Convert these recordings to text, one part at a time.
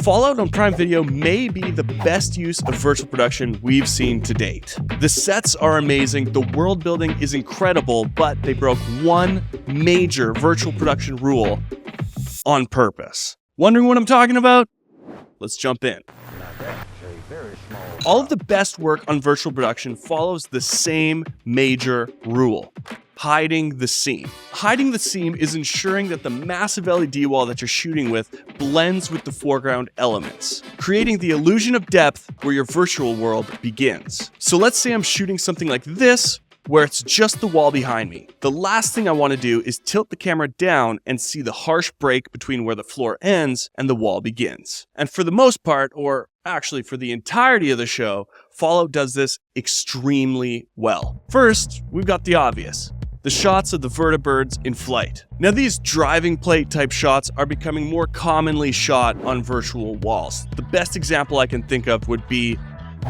Fallout on Prime Video may be the best use of virtual production we've seen to date. The sets are amazing, the world building is incredible, but they broke one major virtual production rule on purpose. Wondering what I'm talking about? Let's jump in. All of the best work on virtual production follows the same major rule: hiding the seam. Hiding the seam is ensuring that the massive LED wall that you're shooting with blends with the foreground elements, creating the illusion of depth where your virtual world begins. So let's say I'm shooting something like this, where it's just the wall behind me. The last thing I want to do is tilt the camera down and see the harsh break between where the floor ends and the wall begins. And for the most part, or actually for the entirety of the show, Fallout does this extremely well. First, we've got the obvious: the shots of the vertibirds in flight. Now, these driving plate type shots are becoming more commonly shot on virtual walls. The best example I can think of would be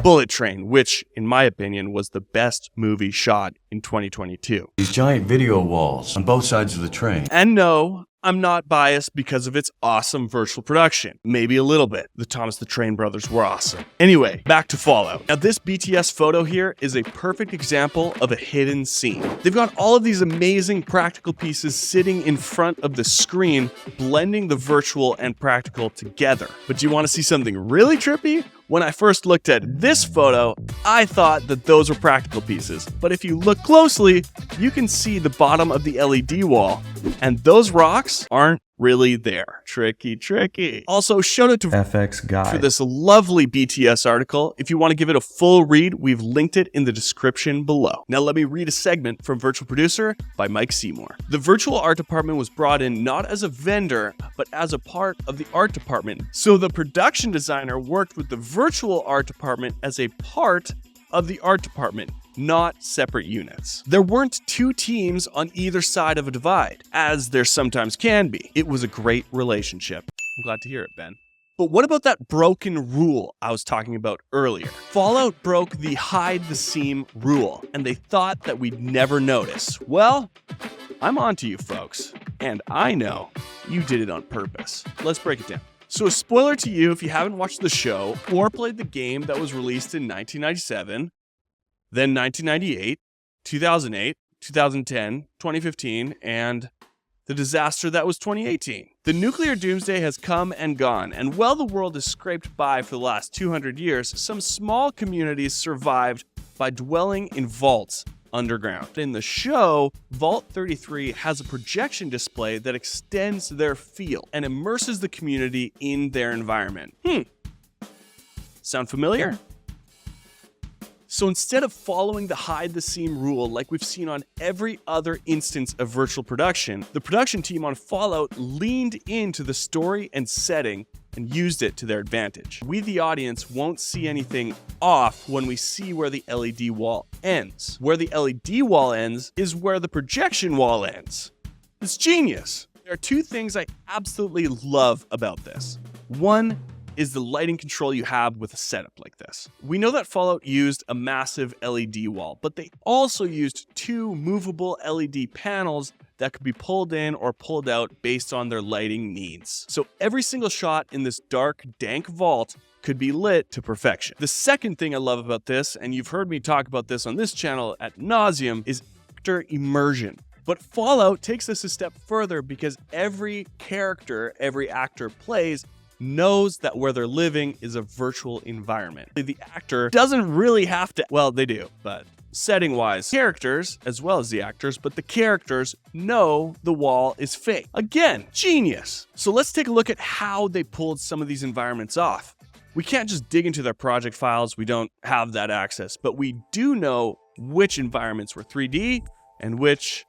Bullet Train, which, in my opinion, was the best movie shot in 2022. These giant video walls on both sides of the train. And no, I'm not biased because of its awesome virtual production. Maybe a little bit. The Thomas the Train brothers were awesome. Anyway, back to Fallout. Now, this BTS photo here is a perfect example of a hidden scene. They've got all of these amazing practical pieces sitting in front of the screen, blending the virtual and practical together. But do you want to see something really trippy? When I first looked at this photo, I thought that those were practical pieces. But if you look closely, you can see the bottom of the LED wall, and those rocks aren't really there. Tricky. Also, shout out to FX Guy for this lovely BTS article. If you want to give it a full read, we've linked it in the description below. Now let me read a segment from Virtual Producer by Mike Seymour. The virtual art department was brought in not as a vendor, but as a part of the art department. So the production designer worked with the virtual art department as a part of the art department, not separate units. There weren't two teams on either side of a divide, as there sometimes can be. It was a great relationship. I'm glad to hear it, Ben. But what about that broken rule I was talking about earlier? Fallout broke the hide the seam rule, and they thought that we'd never notice. Well, I'm onto you folks, and I know you did it on purpose. Let's break it down. So a spoiler to you if you haven't watched the show or played the game that was released in 1997, then 1998, 2008, 2010, 2015, and the disaster that was 2018. The nuclear doomsday has come and gone, and while the world is scraped by for the last 200 years, some small communities survived by dwelling in vaults underground. In the show, Vault 33 has a projection display that extends their field and immerses the community in their environment. Sound familiar? So instead of following the hide the seam rule like we've seen on every other instance of virtual production, the production team on Fallout leaned into the story and setting and used it to their advantage. We, the audience, won't see anything off when we see where the LED wall ends. Where the LED wall ends is where the projection wall ends. It's genius. There are two things I absolutely love about this. One is the lighting control you have with a setup like this. We know that Fallout used a massive LED wall, but they also used two movable LED panels that could be pulled in or pulled out based on their lighting needs. So every single shot in this dark, dank vault could be lit to perfection. The second thing I love about this, and you've heard me talk about this on this channel ad nauseum, is actor immersion. But Fallout takes this a step further because every character, every actor plays knows that where they're living is a virtual environment. The actor doesn't really have to, well, they do, but setting-wise, characters, as well as the actors, but the characters know the wall is fake. Again, genius. So let's take a look at how they pulled some of these environments off. We can't just dig into their project files, we don't have that access, but we do know which environments were 3D and which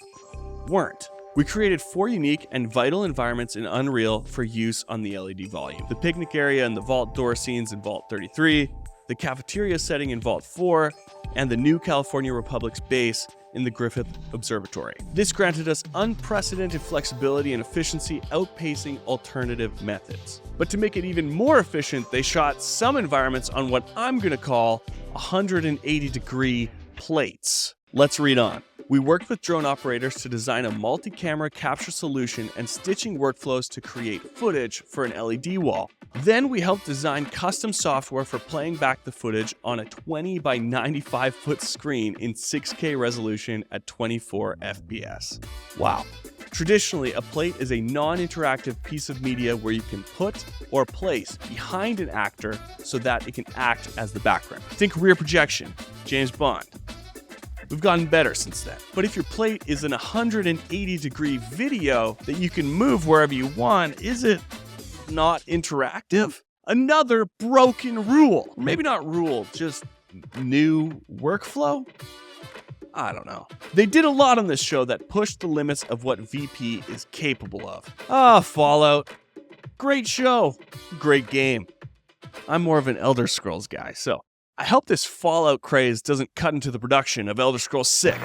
weren't. We created 4 unique and vital environments in Unreal for use on the LED volume. The picnic area and the vault door scenes in Vault 33, the cafeteria setting in Vault 4, and the new California Republic's base in the Griffith Observatory. This granted us unprecedented flexibility and efficiency, outpacing alternative methods. But to make it even more efficient, they shot some environments on what I'm going to call 180-degree plates. Let's read on. We worked with drone operators to design a multi-camera capture solution and stitching workflows to create footage for an LED wall. Then we helped design custom software for playing back the footage on a 20 by 95 foot screen in 6K resolution at 24 FPS. Wow. Traditionally, a plate is a non-interactive piece of media where you can put or place behind an actor so that it can act as the background. Think rear projection, James Bond. We've gotten better since then. But if your plate is an 180-degree video that you can move wherever you want, is it not interactive? Another broken rule. Maybe not rule, just new workflow? I don't know. They did a lot on this show that pushed the limits of what VP is capable of. Fallout. Great show. Great game. I'm more of an Elder Scrolls guy, so I hope this Fallout craze doesn't cut into the production of Elder Scrolls 6.